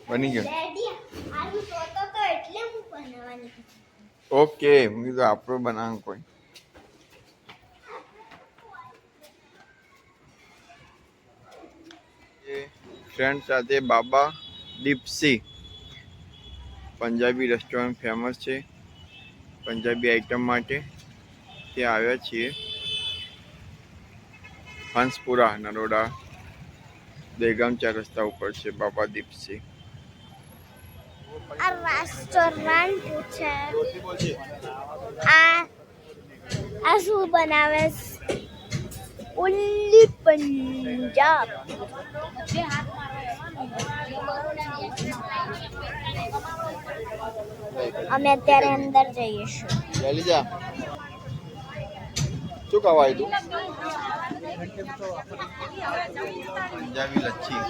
બની ગયો. ડેડી આલુ સોતો તો એટલે હું બનાવવાની. ઓકે હું કીધું આપણું બનાવવાનું કોઈ. ફ્રેન્ડ સાથે બાબા દીપસી પંજાબી રેસ્ટોરન્ટ ફેમસ છે પંજાબી આઈટમ માટે. ત્યાં આવ્યા છીએ હંસપુરા નરોડા દહેગામ 4 રસ્તા ઉપર છે બાબા દીપસી. આ રેસ્ટોરન્ટ છે. આ શું બનાવે છે? ઓન્લી પંજાબ. અમે અત્યારે અંદર જઈશું. જલ્દી જા. શું ખાવા તું? પંજાબી લચ્છી.